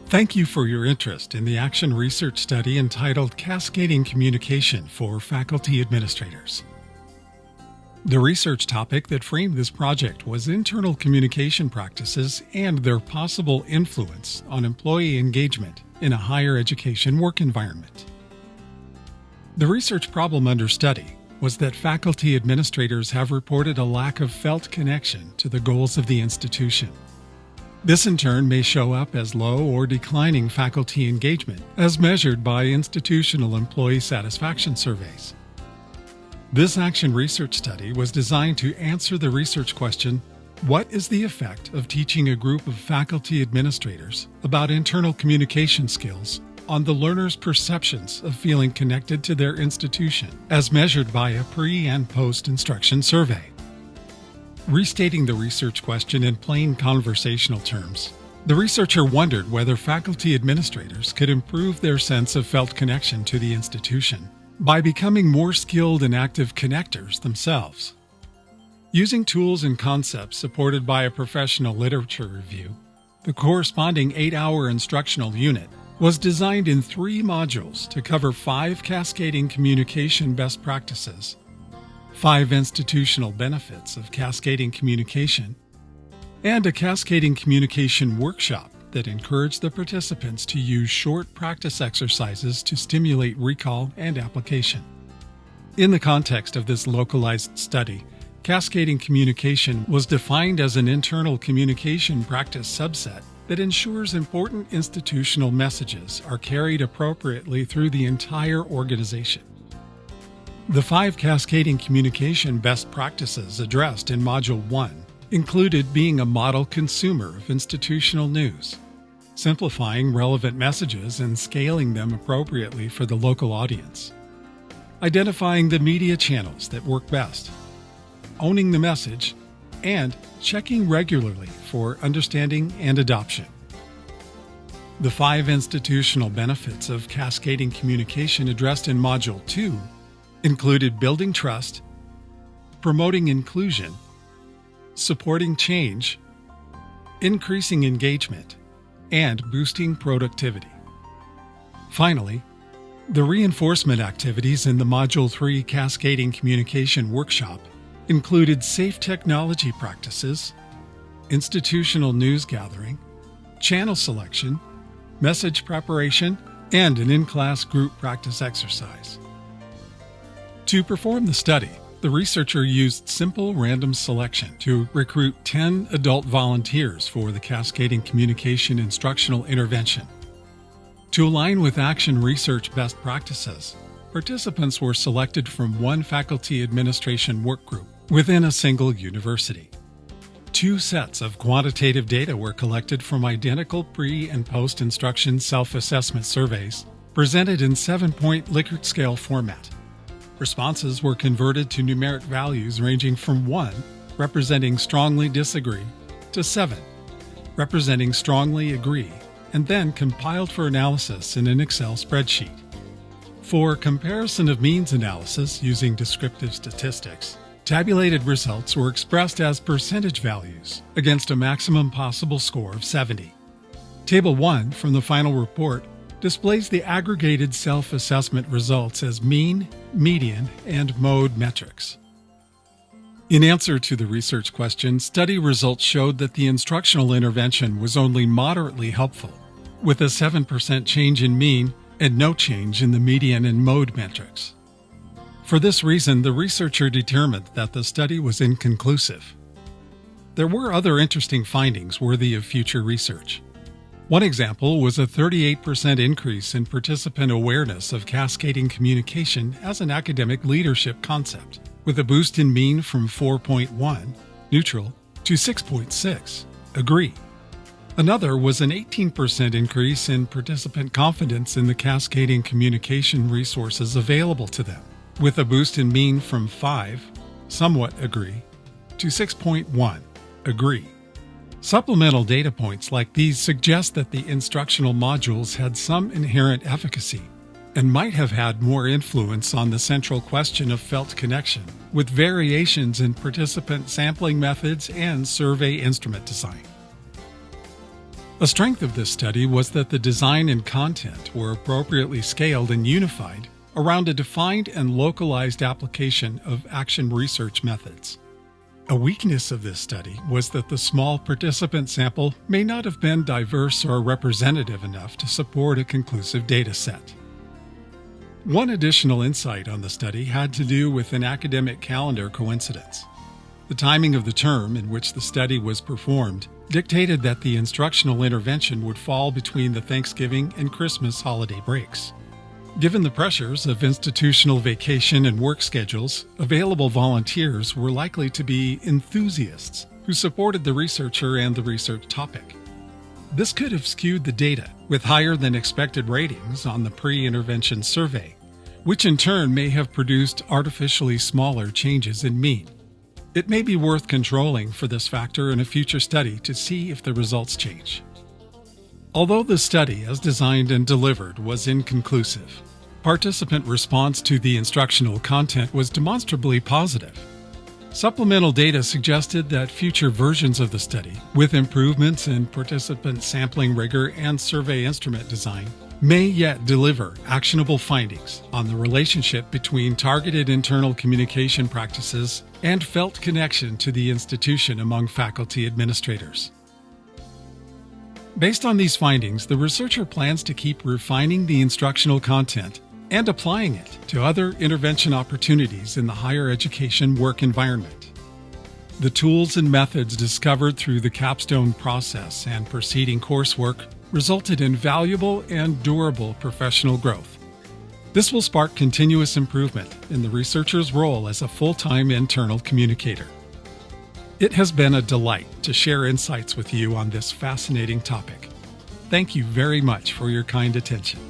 Thank you for your interest in the action research study entitled Cascading Communication for Faculty Administrators. The research topic that framed this project was internal communication practices and their possible influence on employee engagement in a higher education work environment. The research problem under study was that faculty administrators have reported a lack of felt connection to the goals of the institution. This in turn may show up as low or declining faculty engagement as measured by institutional employee satisfaction surveys. This action research study was designed to answer the research question, what is the effect of teaching a group of faculty administrators about internal communication skills on the learner's perceptions of feeling connected to their institution as measured by a pre- and post-instruction survey? Restating the research question in plain conversational terms, the researcher wondered whether faculty administrators could improve their sense of felt connection to the institution by becoming more skilled and active connectors themselves. Using tools and concepts supported by a professional literature review, the corresponding 8-hour instructional unit was designed in 3 modules to cover 5 cascading communication best practices, 5 institutional benefits of cascading communication, and a cascading communication workshop that encouraged the participants to use short practice exercises to stimulate recall and application. In the context of this localized study, cascading communication was defined as an internal communication practice subset that ensures important institutional messages are carried appropriately through the entire organization. The 5 cascading communication best practices addressed in Module 1 included being a model consumer of institutional news, simplifying relevant messages and scaling them appropriately for the local audience, identifying the media channels that work best, owning the message, and checking regularly for understanding and adoption. The 5 institutional benefits of cascading communication addressed in Module 2 included building trust, promoting inclusion, supporting change, increasing engagement, and boosting productivity. Finally, the reinforcement activities in the Module 3 Cascading Communication Workshop included safe technology practices, institutional news gathering, channel selection, message preparation, and an in-class group practice exercise. To perform the study, the researcher used simple random selection to recruit 10 adult volunteers for the cascading communication instructional intervention. To align with action research best practices, participants were selected from one faculty administration work group within a single university. 2 sets of quantitative data were collected from identical pre- and post-instruction self-assessment surveys presented in 7-point Likert scale format. Responses were converted to numeric values ranging from 1, representing strongly disagree, to 7, representing strongly agree, and then compiled for analysis in an Excel spreadsheet. For comparison of means analysis using descriptive statistics, tabulated results were expressed as percentage values against a maximum possible score of 70. Table 1 from the final report displays the aggregated self-assessment results as mean, median, and mode metrics. In answer to the research question, study results showed that the instructional intervention was only moderately helpful, with a 7% change in mean and no change in the median and mode metrics. For this reason, the researcher determined that the study was inconclusive. There were other interesting findings worthy of future research. One example was a 38% increase in participant awareness of cascading communication as an academic leadership concept, with a boost in mean from 4.1, neutral, to 6.6, agree. Another was an 18% increase in participant confidence in the cascading communication resources available to them, with a boost in mean from 5, somewhat agree, to 6.1, agree. Supplemental data points like these suggest that the instructional modules had some inherent efficacy and might have had more influence on the central question of felt connection, with variations in participant sampling methods and survey instrument design. A strength of this study was that the design and content were appropriately scaled and unified around a defined and localized application of action research methods. A weakness of this study was that the small participant sample may not have been diverse or representative enough to support a conclusive data set. One additional insight on the study had to do with an academic calendar coincidence. The timing of the term in which the study was performed dictated that the instructional intervention would fall between the Thanksgiving and Christmas holiday breaks. Given the pressures of institutional vacation and work schedules, available volunteers were likely to be enthusiasts who supported the researcher and the research topic. This could have skewed the data, with higher than expected ratings on the pre-intervention survey, which in turn may have produced artificially smaller changes in mean. It may be worth controlling for this factor in a future study to see if the results change. Although the study, as designed and delivered, was inconclusive, participant response to the instructional content was demonstrably positive. Supplemental data suggested that future versions of the study, with improvements in participant sampling rigor and survey instrument design, may yet deliver actionable findings on the relationship between targeted internal communication practices and felt connection to the institution among faculty administrators. Based on these findings, the researcher plans to keep refining the instructional content and applying it to other intervention opportunities in the higher education work environment. The tools and methods discovered through the capstone process and preceding coursework resulted in valuable and durable professional growth. This will spark continuous improvement in the researcher's role as a full-time internal communicator. It has been a delight to share insights with you on this fascinating topic. Thank you very much for your kind attention.